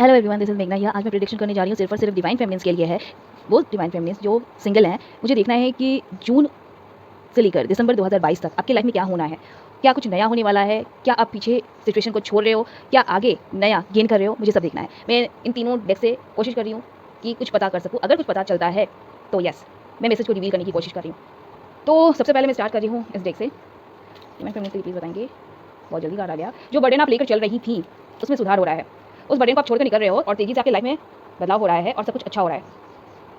Hello everyone, this is मेघना here. आज मैं प्रेडिक्शन करने जा रही हूँ सिर्फ और सिर्फ डिवाइन फेमिनिन्स के लिए है। वो डिवाइन फेमिनिन्स जो सिंगल हैं, मुझे देखना है कि जून से लेकर दिसंबर 2022 तक आपकी लाइफ में क्या होना है। क्या कुछ नया होने वाला है? क्या आप पीछे सिचुएशन को छोड़ रहे हो? क्या आगे नया गेन कर रहे हो? मुझे सब देखना है। मैं इन तीनों डेक से कोशिश कर रही हूँ कि कुछ पता कर सकूँ। अगर कुछ पता चलता है तो यस, मैं मैसेज को रिवील करने की कोशिश कर रही हूँ। तो सबसे पहले मैं स्टार्ट कर रही हूँ इस डेक से। डिवाइन फेमिनिन्स के लिए प्लीज़ बताएंगे। बहुत जल्दी कार्ड आ गया। जो बर्डन आप लेकर चल रही थी उसमें सुधार हो रहा है। उस बर्डन को आप छोड़कर निकल रहे हो और तेजी से आपकी लाइफ में बदलाव हो रहा है और सब कुछ अच्छा हो रहा है।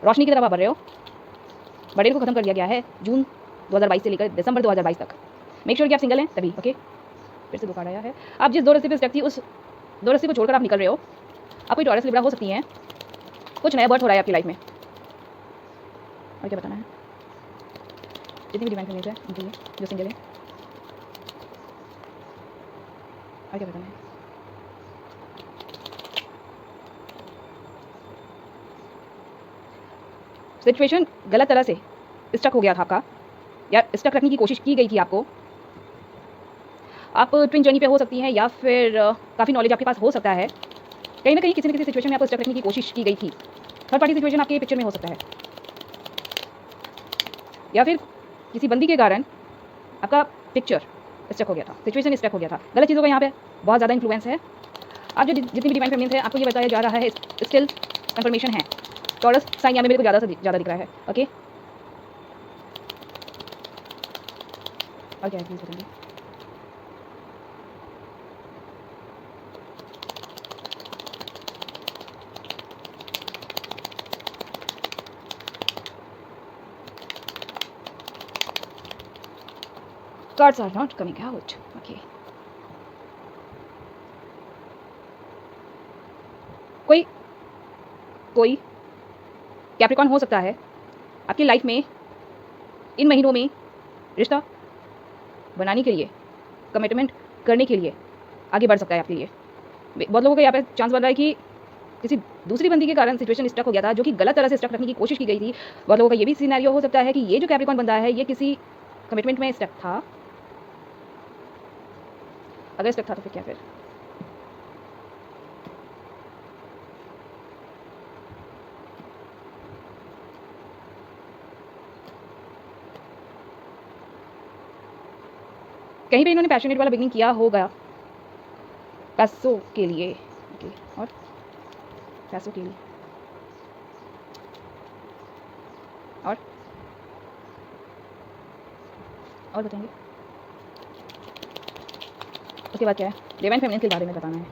रोशनी की तरफ आप बढ़ रहे हो। बर्डन को खत्म कर दिया गया है जून 2022 से लेकर दिसंबर 2022 तक। मेक श्योर कि आप सिंगल हैं तभी। ओके, फिर से दो कार्ड आया है। आप जिस दो रस्ते पे स्टक थी उस दो रस्ते को छोड़कर आप निकल रहे हो। आप कोई टॉरस लिब्रा हो सकती हैं। कुछ नया बर्थ हो रहा है आपकी लाइफ में। और क्या बताना है जितनी भी डिवाइन फेमिनिन्स है उनके लिए जो सिंगल है। और क्या बताना है? सिचुएशन गलत तरह से स्टक हो गया था आपका, या स्टक रखने की कोशिश की गई थी आपको। आप ट्विन जर्नी पे हो सकती हैं या फिर काफ़ी नॉलेज आपके पास हो सकता है। कहीं ना कहीं किसी न किसी सिचुएशन में आपको स्टक रखने की कोशिश की गई थी। थर्ड पार्टी सिचुएशन आपके पिक्चर में हो सकता है, या फिर किसी बंदी के कारण आपका पिक्चर स्टक हो गया था, सिचुएशन स्टक हो गया था। गलत चीज़ों का यहाँ पे बहुत ज़्यादा इन्फ्लुएंस है। आप जो जितनी भी डिवाइन फेमिनिन्स है आपको ये बताया जा रहा है, स्टिल कंफर्मेशन है। टॉरस साइन यहाँ में मेरे को ज़्यादा से ज़्यादा दिख रहा है। ओके, और क्या है प्लीज़ बताइए। Cards are not coming out. Okay. कोई कोई कैप्रिकॉन हो सकता है आपकी लाइफ में इन महीनों में रिश्ता बनाने के लिए, कमिटमेंट करने के लिए आगे बढ़ सकता है आपके लिए। बहुत लोगों का यहाँ पे चांस बन रहा है कि किसी दूसरी बंदी के कारण सिचुएशन स्टक हो गया था, जो कि गलत तरह से स्टक रखने की कोशिश की गई थी। बहुत लोगों का ये भी सिनेरियो हो सकता है कि ये जो कैप्रिकॉन बंदा है ये किसी कमिटमेंट में स्टक था। अगर स्टक था तो फिर क्या? फिर कहीं पे इन्होंने पैशनेट वाला बिगनिंग किया होगा पैसों के लिए। ओके, और पैसों के लिए और बताएंगे उसके बाद क्या है डिवाइन फेमिनिन्स के बारे में बताना है।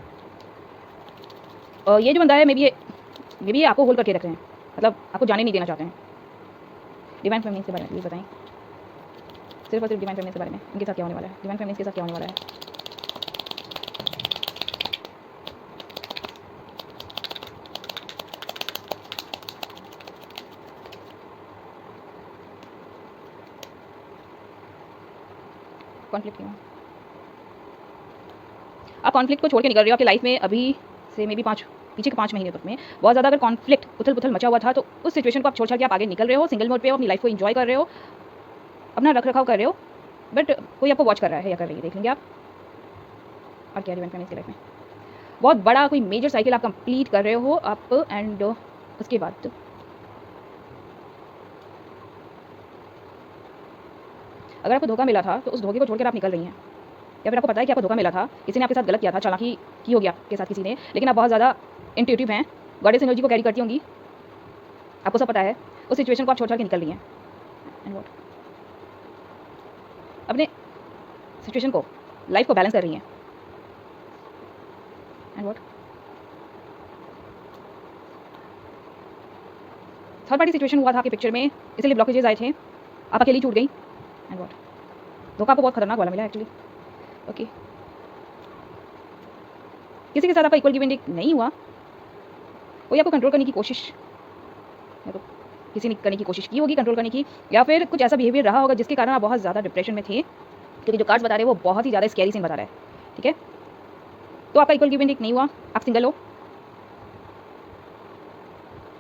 और ये जो बंदा है मे बी ये आपको होल्ड करके रख रहे हैं, मतलब आपको जाने नहीं देना चाहते हैं। डिवाइन फेमिनिन्स के बारे में ये बताएं, सिर्फ और सिर्फ डिवाइन फेमिनिन्स के बारे में। इनके साथ क्या होने वाला है? डिवाइन फेमिनिन्स के साथ क्या होने वाला है? कॉन्फ्लिक्ट क्यों? आप कॉन्फ्लिक्ट को छोड़ के निकल रहे हो। आपकी लाइफ में अभी से मे बी पीछे के 5 महीने तक में बहुत ज़्यादा अगर कॉन्फ्लिक्ट उथल पुथल मचा हुआ था, तो उस सिचुएशन को आप छोड़ के आप आगे निकल रहे हो। सिंगल मोड पे हो, अपनी लाइफ को एंजॉय कर रहे हो, अपना रख रखाव कर रहे हो, बट कोई आपको वॉच कर रहा है या कर रही है, देख लेंगे आप। और क्या डिवाइन फेमिनिन्स की लाइफ में बहुत बड़ा कोई मेजर साइकिल आप कंप्लीट कर रहे हो आप, एंड उसके बाद अगर आपको धोखा मिला था तो उस धोखे को छोड़कर आप निकल रही हैं, या फिर आपको पता है कि आपको धोखा मिला था, किसी ने आपके साथ गलत किया था, चालाकी की होगी आपके साथ किसी ने, लेकिन आप बहुत ज़्यादा इंट्यूटिव हैं, गॉडेस एनर्जी को कैरी करती होंगी, आपको सब पता है। उस सिचुएशन को आप छोड़ के निकल रही हैं एंड व्हाट, अपने सिचुएशन को, लाइफ को बैलेंस कर रही हैं and what. Third party situation हुआ था आपके पिक्चर में, इसलिए ब्लॉकेजेस आए थे, आप अकेली छूट गई एंड व्हाट। धोखा आपको बहुत खतरनाक वाला मिला एक्चुअली। ओके, किसी के साथ आपका इक्वल गिव एंड टेक नहीं हुआ। कोई आपको कंट्रोल करने की कोशिश, या तो किसी ने करने की कोशिश की होगी कंट्रोल करने की, या फिर कुछ ऐसा बिहेवियर रहा होगा जिसके कारण आप बहुत ज़्यादा डिप्रेशन में थे, क्योंकि जो कार्ड्स बता रहे हैं वो बहुत ही ज़्यादा स्कैरी सीन बता रहा है। ठीक है, तो आपका इक्वल गिव एंड टेक नहीं हुआ, आप सिंगल हो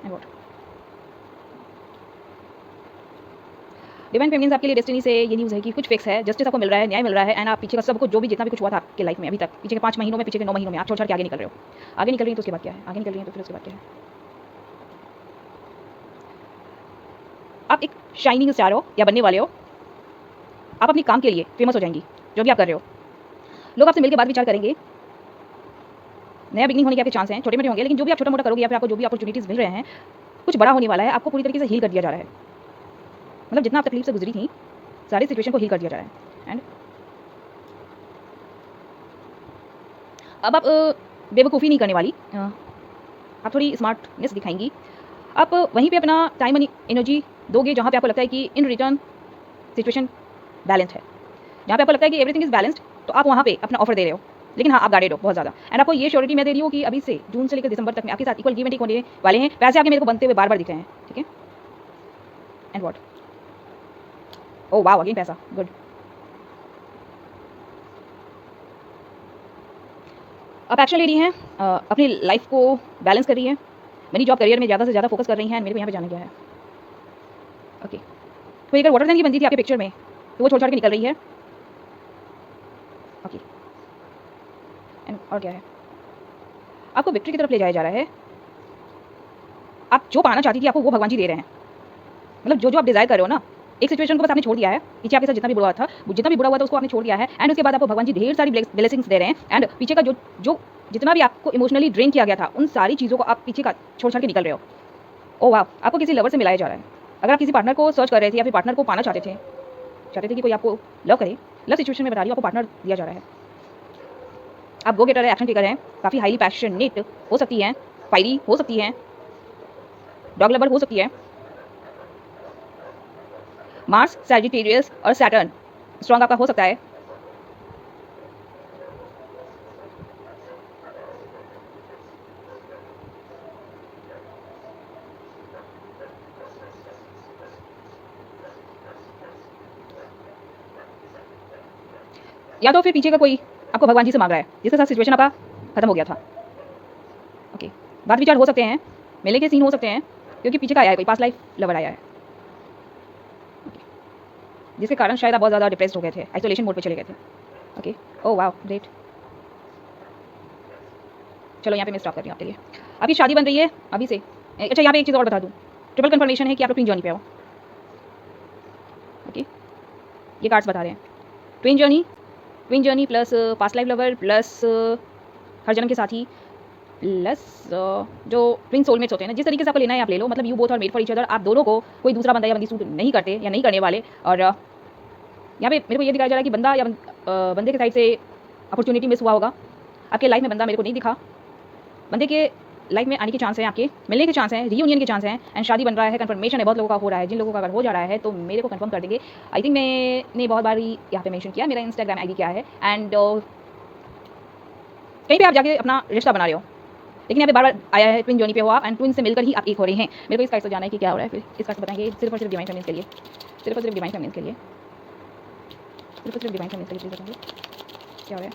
एंड व्हाट। डिवाइन फेमिनिन्स आपके लिए डेस्टिनी से ये न्यूज़ है कि कुछ फिक्स है, जस्टिस आपको मिल रहा है, न्याय मिल रहा है, एंड आप पीछे का सब कुछ जो भी जितना भी कुछ हुआ था आपके लाइफ में अभी तक, पीछे के 5 महीनों में, पीछे के 9 महीनों में आप छोड़-छाड़ के आगे निकल रहे हो। आगे निकल रही हैं तो उसके बाद क्या है? आगे निकल रही हैं तो फिर उसके बाद क्या है? आप एक शाइनिंग स्टार हो या बनने वाले हो। आप अपने काम के लिए फेमस हो जाएंगी, जो भी आप कर रहे हो। लोग आपसे मिलकर बात विचार करेंगे, नया बिगनिंग होने के आपके चांस हैं, छोटे-मोटे होंगे, लेकिन जो भी आप छोटा-मोटा करोगे या फिर आपको जो भी अपॉर्चुनिटीज़ मिल रहे हैं, कुछ बड़ा होने वाला है, आपको पूरी तरीके से हील कर दिया जा रहा है। मतलब जितना आप तकलीफ से गुजरी थी, सारी सिचुएशन को हील कर दिया जा रहा है। एंड अब आप बेवकूफ़ी नहीं करने वाली, आप थोड़ी स्मार्टनेस दिखाएंगी। आप वहीं पे अपना टाइम एंड एनर्जी दोगे जहाँ पे आपको लगता है कि इन रिटर्न सिचुएशन बैलेंस्ड है। जहाँ पे आपको लगता है कि एवरीथिंग इज़ बैलेंस्ड, तो आप वहाँ पे अपना ऑफर दे रहे हो। लेकिन हाँ, आप गाइडेड हो बहुत ज़्यादा, एंड आपको ये श्योरिटी मैं दे रही हूँ कि अभी से जून से लेकर दिसंबर तक में आपके साथ इक्वल गिव एंड टेक होने वाले हैं। पैसे आके मेरे को बनते हुए बार-बार दिख रहे हैं, ठीक है? And what? Oh wow! Again पैसा, गुड। आप एक्शन ले रही हैं, अपनी लाइफ को बैलेंस कर रही हैं, मनी जॉब करियर में ज़्यादा से ज़्यादा फोकस कर रही हैं, एंड मेरे को यहाँ पे जाना क्या है? ओके, तो अगर वाटर साइन की बनती थी आपके पिक्चर में, तो वो छोड़-छाड़ के निकल रही है। ओके, एंड और क्या है? आपको विक्ट्री की तरफ ले जाया जा रहा है। आप जो पाना चाहती थी, आपको वो भगवान जी दे रहे हैं। मतलब जो-जो आप डिज़ायर कर रहे हो ना, एक सिचुएशन को बस आपने छोड़ दिया है, पीछे आपके साथ जितना भी बुरा हुआ था, जितना भी बुरा हुआ था उसको आपने छोड़ दिया है, एंड उसके बाद आपको भगवान जी ढेर सारी ब्लेसिंग्स दे रहे हैं, एंड पीछे का जो जितना भी आपको इमोशनली ड्रेन किया गया था, उन सारी चीज़ों को आप पीछे का छोड़-छाड़ के निकल रहे हो। ओह वाह! आपको किसी लवर से मिलाया जा रहा है। अगर आप किसी पार्टनर को सर्च कर रहे थे या फिर पार्टनर को पाना चाहते थे कि कोई आपको लव करे, लव सिचुएशन में बता रही हूँ, आपको पार्टनर दिया जा रहा है। आप गो गेटर है, एक्शन टेकर हैं, काफ़ी हाईली पैशनेट हो सकती हैं, फायरी हो सकती हैं, डॉग लवर हो सकती है। मार्स, सैजिटेरियस और सैटर्न स्ट्रॉन्ग आपका हो सकता है। या तो फिर पीछे का कोई आपको भगवान जी से मांग रहा है, जिसके साथ सिचुएशन आपका खत्म हो गया था। ओके, बात विचार हो सकते हैं, मिलने के सीन हो सकते हैं, क्योंकि पीछे का आया है, कोई पास्ट लाइफ लवर आया है, जिसके कारण शायद आप बहुत ज़्यादा डिप्रेस्ड हो गए थे, आइसोलेशन मोड पे चले गए थे। Okay, oh wow, great. चलो यहाँ पे मैं स्टॉप कर रही हूँ आपके लिए। आपकी शादी बन रही है अभी से। अच्छा, यहाँ पे एक चीज़ और बता दूँ, ट्रिपल कन्फर्मेशन है कि आप लोग ट्विन जर्नी पे हो। ओके, ये कार्ड्स बता रहे हैं twin journey plus past life lover plus हर जन्म के साथी प्लस जो ट्विन सोलमेट्स होते हैं ना, जिस तरीके से आपको लेना है आप ले लो। मतलब यू बोथ और मेड फॉर ईच अदर, आप दोनों को कोई दूसरा बंदा या बंदी सूट नहीं करते या नहीं करने वाले। और यहाँ पे मेरे को ये दिखाया जा रहा है कि बंदा या बंदे के साइड से अपॉर्चुनिटी मिस हुआ होगा। आपके लाइफ में बंदा मेरे को नहीं दिखा, बंदे के लाइफ में आने के चांस हैं, आपके मिलने के चांस हैं, रीयूनियन के चांस हैं, एंड शादी बन रहा है, कंफर्मेशन है बहुत लोगों का हो रहा है। जिन लोगों का अगर हो जा रहा है तो मेरे को कंफर्म कर देंगे। आई थिंक मैंने बहुत बार यहाँ पे मेंशन किया मेरा इंस्टाग्राम आईडी क्या है, एंड कहीं पे आप जाके अपना रिश्ता बना रहे हो, लेकिन यहाँ पे बार-बार आया है ट्विन जर्नी पे हो आप, एंड ट्विन से मिलकर ही आप एक हो रहे हैं। मेरे को इस कार्ड से जाना है कि क्या हो रहा है, फिर इस कार्ड से बताएंगे सिर्फ और सिर्फ डिवाइन फेमिनिन्स के लिए, सिर्फ और सिर्फ डिवाइन फेमिनिन्स के लिए, सिर्फ और सिर्फ डिवाइन फेमिनिन्स के लिए प्लीज बताएंगे क्या हो रहा है।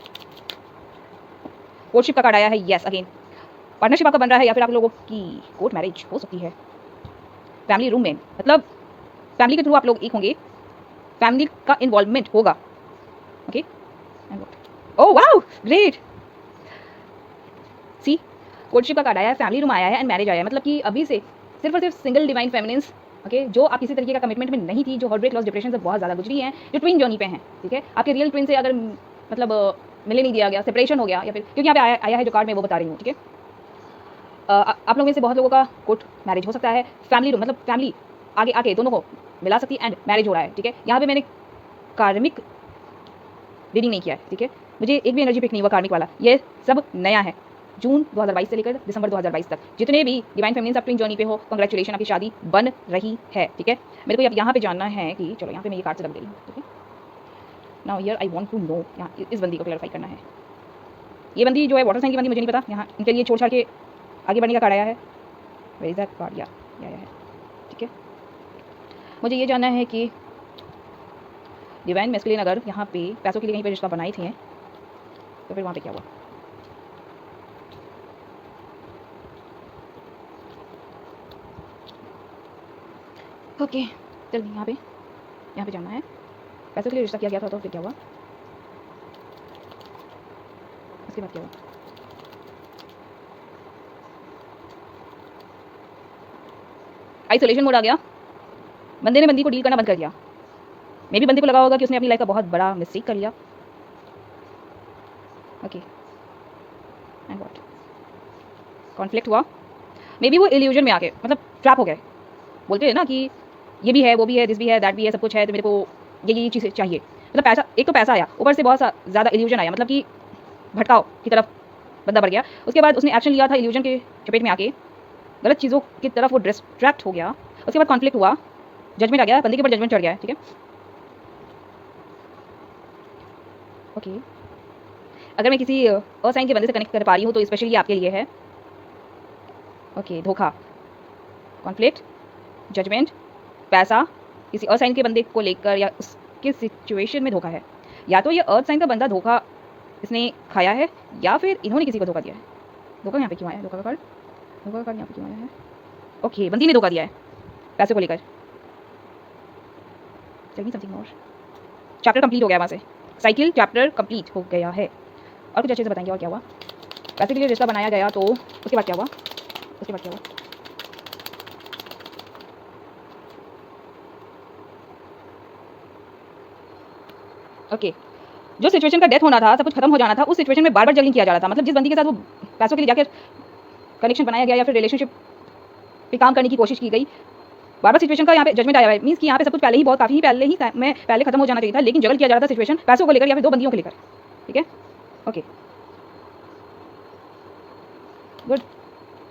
कोर्टशिप का कार्ड आया है, येस अगेन पार्टनरशिप आपका बन रहा है, या फिर आप लोगों की कोर्ट मैरिज हो सकती है। फैमिली रूम में, मतलब फैमिली के थ्रू आप लोग एक होंगे, फैमिली का इन्वॉल्वमेंट होगा। ओके, ओह वाओ ग्रेट, सी कोर्टशिप का कार्ड आया है, फैमिली रूम आया है, एंड मैरिज आया है। मतलब कि अभी से सिर्फ और सिर्फ सिंगल डिवाइन फेमिनिन्स, ओके, जो आप किसी तरीके का कमिटमेंट में नहीं थी, जो हार्ट ब्रेक लॉस डिप्रेशन से बहुत ज़्यादा गुजरी हैं, जो ट्विन जर्नी पे हैं, ठीक है। आपके रियल ट्विन से अगर मतलब मिलने नहीं दिया गया, सेपरेशन हो गया, या फिर क्योंकि यहाँ पे आया है जो कार्ड मैं वो बता रही हूँ, ठीक है। आप लोग में से बहुत लोगों का कोर्ट मैरिज हो सकता है। फैमिली रूम मतलब फैमिली आगे आके दोनों को मिला सकती है, एंड मैरिज हो रहा है, ठीक है। यहाँ पे मैंने कार्मिक रीडिंग नहीं किया है, ठीक है। मुझे एक भी एनर्जी पिक नहीं हुआ कार्मिक वाला, ये सब नया है। जून 2022 से लेकर दिसंबर 2022 तक जितने भी डिवाइन फेमिनिन्स आप ट्विन जर्नी पे हो, कांग्रेचुलेशन, आपकी शादी बन रही है, ठीक है। मेरे को अब यहाँ पे जानना है कि चलो यहाँ पे मैं ये कार्ड से रख दे रही हूँ, ठीक है। Now here I want to know, यहाँ इस बंदी को क्लैरिफाई करना है। ये बंदी जो है वाटर साइन की बंदी, मुझे नहीं पता, यहाँ इनके लिए छोड़ छाड़ के आगे बढ़ने का कार्ड आया है। वेयर इज दैट कार्ड, या है, ठीक है। मुझे ये जानना है कि डिवाइन मैस्कुलिन अगर यहाँ पे पैसों के लिए कहीं पे रिश्ता बनाए थे तो फिर वहाँ पे क्या हुआ। ओके, चलिए यहाँ पे यहाँ पे जानना है पैसों के लिए रिश्ता किया गया था तो फिर क्या हुआ, उसके बाद क्या हुआ। आइसोलेशन मोड आ गया, बंदे ने बंदी को डील करना बंद कर दिया। मे भी बंदे को लगा होगा कि उसने अपनी लाइफ का बहुत बड़ा मिस्टेक कर लिया। ओके एंड व्हाट, कॉन्फ्लिक्ट हुआ। मे बी वो इल्यूजन में आ गए, मतलब ट्रैप हो गए। बोलते हैं ना कि ये भी है, वो भी है, दिस भी है, दैट भी है, सब कुछ है, तो मेरे को ये चीज़ें चाहिए। मतलब पैसा, एक तो पैसा आया, ऊपर से बहुत ज़्यादा इल्यूजन आया, मतलब कि भटकाव की तरफ बंदा बढ़ गया। उसके बाद उसने एक्शन लिया था इल्यूजन के चपेट में आके, गलत चीज़ों की तरफ वो डिस्ट्रैक्ट हो गया। उसके बाद कॉन्फ्लिक्ट हुआ, जजमेंट आ गया, बंदे के ऊपर जजमेंट चढ़ गया है। ठीक है, ओके। अगर मैं किसी असाइन के बंदे से कनेक्ट कर पा रही हूँ तो स्पेशली ये आपके लिए है। ओके, धोखा, कॉन्फ्लिक्ट, जजमेंट, पैसा, किसी अर्थ साइन के बंदे को लेकर या उसके सिचुएशन में धोखा है। या तो ये अर्थ साइन का बंदा धोखा इसने खाया है या फिर इन्होंने किसी को धोखा दिया है। धोखा यहाँ पे क्यों आया है, धोखा का कार्ड, धोखा का कार्ड यहाँ पे क्यों आया है। ओके, बंदी ने धोखा दिया है पैसे को लेकर। Tell me something more. Chapter complete हो गया, वहाँ से साइकिल चैप्टर कंप्लीट हो गया है। और कुछ अच्छे से बताएंगे और क्या हुआ। पैसे के लिए रिश्ता बनाया गया तो उसके बाद क्या हुआ, उसके बाद क्या हुआ। ओके, जो सिचुएशन का डेथ होना था, सब कुछ खत्म हो जाना था, उस सिचुएशन में बार बार जगलिंग किया जा रहा था। मतलब जिस बंदी के साथ वो पैसों के लिए जाकर कनेक्शन बनाया गया या फिर रिलेशनशिप पे काम करने की कोशिश की गई, बार बार सिचुएशन का यहाँ पे जजमेंट आया है। मीन्स कि यहाँ पे सब कुछ पहले ही बहुत काफ़ी पहले ही मैं पहले खत्म हो जाना चाहिए था, लेकिन जगल किया जा रहा था सिचुएशन पैसों को लेकर या फिर दो बंदियों को लेकर। ठीक है, ओके गुड।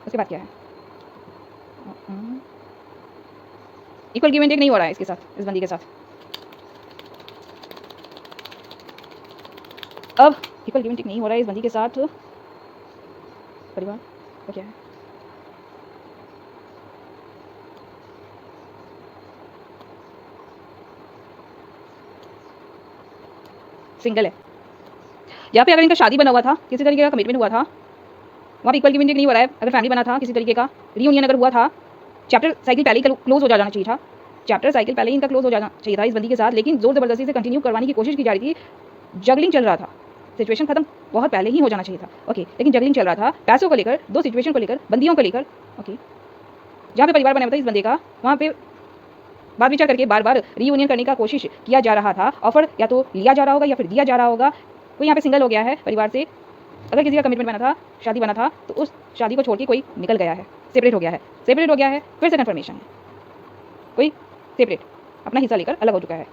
उसके बाद क्या है, इक्वल गिव एंड टेक नहीं हो रहा है इसके साथ, इस बंदी के साथ। अब इक्वल गिव एंड टेक नहीं हो रहा है इस बंदी के साथ। परिवार का क्या है, सिंगल है। यहाँ पे अगर इनका शादी बना हुआ था, किसी तरीके का कमिटमेंट हुआ था, वहाँ पे इक्वल गिव एंड टेक नहीं हो रहा है। अगर फैमिली बना था, किसी तरीके का रियूनियन अगर हुआ था, चैप्टर साइकिल पहले ही क्लोज हो जाना चाहिए था। चैप्टर साइकिल पहले ही इनका क्लोज हो जाना चाहिए था इस बंदी के साथ, लेकिन जोर जबरदस्ती से कंटिन्यू करवाने की कोशिश की जा रही थी। जगलिंग चल रहा था, सिचुएशन खत्म बहुत पहले ही हो जाना चाहिए था। ओके, लेकिन जगलिंग चल रहा था पैसों को लेकर, दो सिचुएशन को लेकर, बंदियों को लेकर। ओके, जहाँ पे परिवार बना हुआ था इस बंदे का, वहाँ पे बात विचार करके बार बार रीयूनियन करने का कोशिश किया जा रहा था। ऑफर या तो लिया जा रहा होगा या फिर दिया जा रहा होगा। कोई यहाँ पे सिंगल हो गया है परिवार से। अगर किसी का कमिटमेंट बना था, शादी बना था, तो उस शादी को छोड़ के कोई निकल गया है, सेपरेट हो गया है। सेपरेट हो गया है, फिर से कन्फर्मेशन है, कोई सेपरेट अपना हिस्सा लेकर अलग हो चुका है।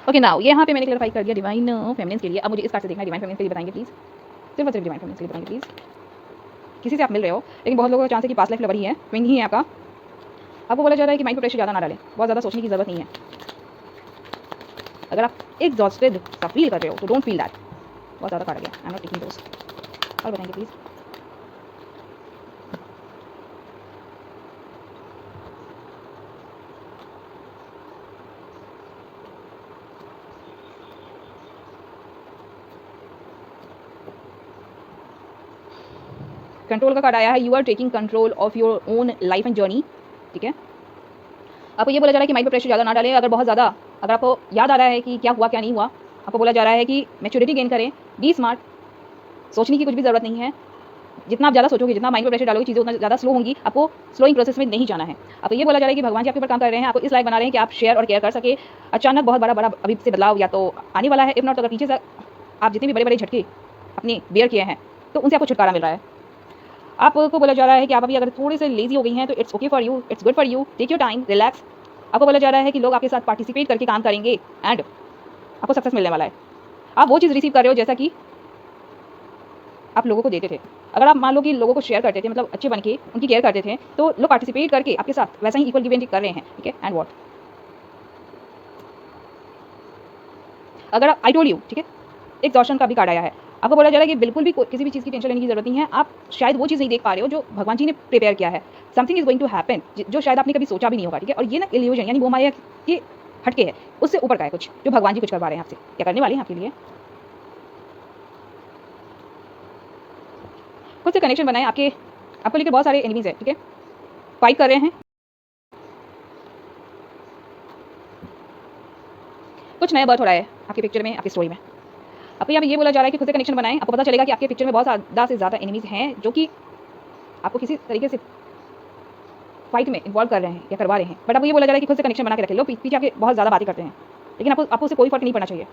ओके नाउ यहाँ पे मैंने क्लैरिफाई कर दिया डिवाइन फेमिनिन्स के लिए। अब मुझे इस कार्ड से देखना है डिवाइन फेमिनिन्स के लिए बताएंगे प्लीज़, सिर्फ और सिर्फ डिवाइन फेमिनिन्स के लिए बताएंगे प्लीज़। किसी से आप मिल रहे हो, लेकिन बहुत लोगों का चांस है कि पास्ट लाइफ लवर ही है, ट्विन ही है आपका। आपको बोला जा रहा है कि माइंड पर प्रेशर ज़्यादा ना डालें, बहुत ज़्यादा सोचने की ज़रूरत नहीं है। अगर आप एग्जॉस्टेड सा फील कर रहे हो तो डोंट फील दैट। बहुत ज़्यादा कार्ड आ गया, I am not taking those. और बताएंगे प्लीज़। कंट्रोल का कार्ड आया है, you are taking control of your own life and journey. ठीक है, आपको ये बोला जा रहा है कि माइंड पर प्रेशर ज़्यादा ना डालें। अगर बहुत ज़्यादा, अगर आपको याद आ रहा है कि क्या हुआ क्या नहीं हुआ, आपको बोला जा रहा है कि मैच्योरिटी गेन करें, बी स्मार्ट। सोचने की कुछ भी ज़रूरत नहीं है। जितना आप ज़्यादा सोचोगे, जितना माइंड पर प्रेशर डालोगे, चीज़ें उतना ज़्यादा स्लो होंगी। आपको स्लोइंग प्रोसेस में नहीं जाना है। आपको ये बोला जा रहा है कि भगवान जी आपके ऊपर काम कर रहे हैं, आपको इस लायक बना रहे हैं कि आप शेयर और केयर कर सके। अचानक बहुत बड़ा अभी से बदलाव या तो आने वाला है, इफ नॉट तो अगर पीछे से आप जितने भी बड़े बड़े झटके अपने बेयर किए हैं तो उनसे आपको छुटकारा मिल रहा है। आपको बोला जा रहा है कि आप अभी अगर थोड़े से लेजी हो गई हैं तो it's okay for you, it's good for you, take your time, relax. आपको बोला जा रहा है कि लोग आपके साथ पार्टिसिपेट करके काम करेंगे एंड आपको सक्सेस मिलने वाला है। आप वो चीज़ रिसीव कर रहे हो जैसा कि आप लोगों को देते थे। अगर आप मान लो कि लोगों को शेयर करते थे, मतलब अच्छे बन के उनकी केयर करते थे, तो लोग पार्टिसिपेट करके आपके साथ वैसा ही इक्वल गिव एंड टेक कर रहे हैं। ठीक है, एंड व्हाट, अगर आप आई टोल्ड यू, ठीक है, एग्जॉशन का भी कार्ड आया है। आपको बोला जा रहा है कि बिल्कुल भी किसी भी चीज़ की टेंशन लेने की जरूरत नहीं है। आप शायद वो चीज़ नहीं देख पा रहे हो जो भगवान जी ने प्रिपेयर किया है। Something is going to happen जो शायद आपने कभी सोचा भी नहीं होगा। ठीक है, और ये ना इल्यूजन यानी वो माया के हटके है, उससे ऊपर का है कुछ जो भगवान जी कुछ करवा रहे हैं आपसे। क्या करने वाले हैं आपके लिए, खुद से कनेक्शन बनाए। आपको लेकर बहुत सारे एनिमीज है। ठीक है, फाइट कर रहे हैं। कुछ नया बर्थ हो रहा है आपकी पिक्चर में, आपकी स्टोरी में। आपको यहाँ पे ये बोला जा रहा है कि खुद से कनेक्शन बनाएं। आपको पता चलेगा कि आपके पिक्चर में बहुत ज़्यादा से ज़्यादा एनिमीज़ हैं जो कि आपको किसी तरीके से फाइट में इन्वॉल्व कर रहे हैं या करवा रहे हैं। बट आपको ये बोला जा रहा है कि खुद से कनेक्शन बना के रखें। लोग पीछे आपके बहुत ज़्यादा बातें करते हैं, लेकिन आपको उससे कोई फर्क नहीं पड़ना चाहिए।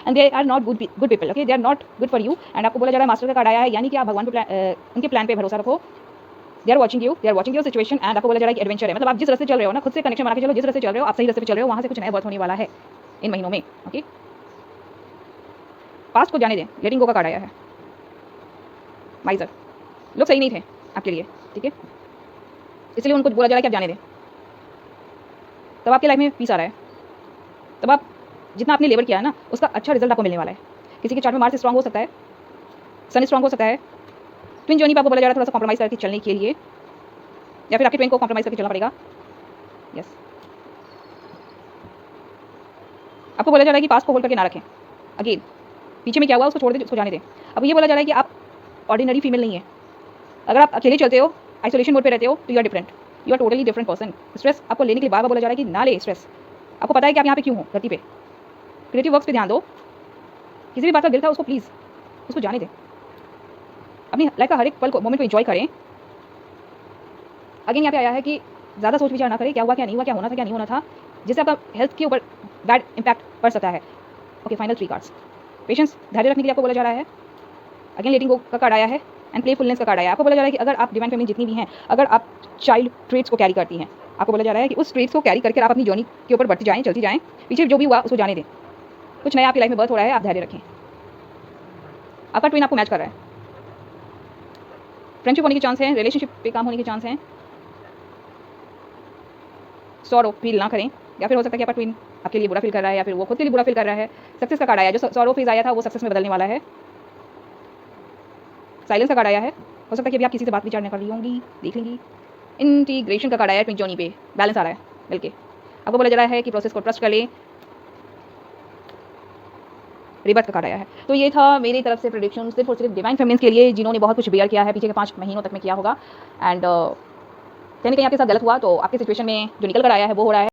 And they are not good people, okay, they are not good for you. And आपको बोला जा रहा है मास्टर का कार्ड आया है, यानी कि आप भगवान पे उनके प्लान पे भरोसा रखो। They are watching your situation. And आपको बोला जा रहा है कि एडवेंचर है, मतलब आप जिस रास्ते चल रहे हो ना, खुद से कनेक्शन बना के चलो। जिस रास्ते चल रहे हो आप सही रास्ते पे चल रहे हो, वहाँ से कुछ नया बर्थ होने वाला है इन महीनों में। ओके, पास्ट को जाने दें, लेटिंग गो का कार्ड आया है। माइजर, लोग सही नहीं थे आपके लिए, ठीक है, इसलिए उनको बोला जा रहा है कि आप जाने दें। तब आपके लाइफ में पीस आ रहा है। तब आप जितना आपने लेबर किया है ना, उसका अच्छा रिजल्ट आपको मिलने वाला है। किसी के चार्ट में मार्स स्ट्रांग हो सकता है, सन स्ट्रांग हो सकता है। ट्विन जर्नी पर आपको बोला जा रहा है थोड़ा सा कॉम्प्रोमाइज़ करके चलने के लिए, या फिर आपके ट्विन को कॉम्प्रोमाइज़ करके चलना पड़ेगा। यस, आपको बोला जा रहा है कि पास को होल्ड करके ना रखें। अगेन, पीछे में क्या हुआ उसको छोड़ दे, उसको जाने दें। अब ये बोला जा रहा है कि आप ऑर्डिनरी फीमेल नहीं है। अगर आप अकेले चलते हो, आइसोलेशन मोड पे रहते हो, तो you are different, you are totally different person. Stress आपको लेने के लिए बार बार बोला जा रहा है कि ना ले स्ट्रेस। आपको पता है कि आप यहाँ पे क्यों हो धरती पे। क्रिएटिव वर्क्स पे ध्यान दो। किसी भी बात का दिल था उसको प्लीज़ उसको जाने दें। अपनी लाइफ का हर एक पल को, मोमेंट को एंजॉय करें। अगेन यहाँ पे आया है कि ज़्यादा सोच विचार ना करें, क्या हुआ क्या नहीं हुआ, क्या होना था क्या नहीं होना था, जिससे आपका हेल्थ के ऊपर बैड इंपैक्ट पड़ सकता है। Okay, final 3 cards. पेशेंस, धैर्य रखने के लिए आपको बोला जा रहा है। अगेन लेटिंग गो का कार्ड आया है एंड प्लेफुलनेस का कार्ड आया है। आपको बोला जा रहा है कि अगर आप डिवाइन फैमिली जितनी भी हैं, अगर आप चाइल्ड ट्रेट्स को कैरी करती हैं, आपको बोला जा रहा है कि उस ट्रेट्स को कैरी करके आप अपनी जर्नी के ऊपर बढ़ती जाएं, चलती जाएं। पीछे जो भी हुआ उसको जाने दें। कुछ नया आपकी लाइफ में बर्थ हो रहा है, आप धैर्य रखें। आपका ट्विन आपको मैच कर रहा है। फ्रेंडशिप होने के चांस हैं, रिलेशनशिप पे काम होने के चांस हैं। सॉरो फील ना करें, या फिर हो सकता है कि आपका ट्विन आपके लिए बुरा फील कर रहा है, या फिर वो खुद के लिए बुरा फील कर रहा है। सक्सेस का कार्ड आया, जो सॉरो फेज आया था वो सक्सेस में बदलने वाला है। साइलेंस का कार्ड आया है, हो सकता है कि अभी आप किसी से बात विचार न कर रही होंगी, देख लेंगी। इंटीग्रेशन का कार्ड आया है, ट्विन जर्नी पे बैलेंस आ रहा है मिलके। आपको बोला जा रहा है कि प्रोसेस को ट्रस्ट कर लें। रिबर्थ का कार्ड आया है। तो ये था मेरी तरफ से प्रेडिक्शन सिर्फ और सिर्फ डिवाइन फेमिनिन्स के लिए, जिन्होंने बहुत कुछ बेयर किया है पीछे के 5 महीनों तक में किया होगा। एंड कहीं ना कहीं आपके साथ गलत हुआ, तो आपके सिचुएशन में जो निकल कर आया है वो हो रहा है।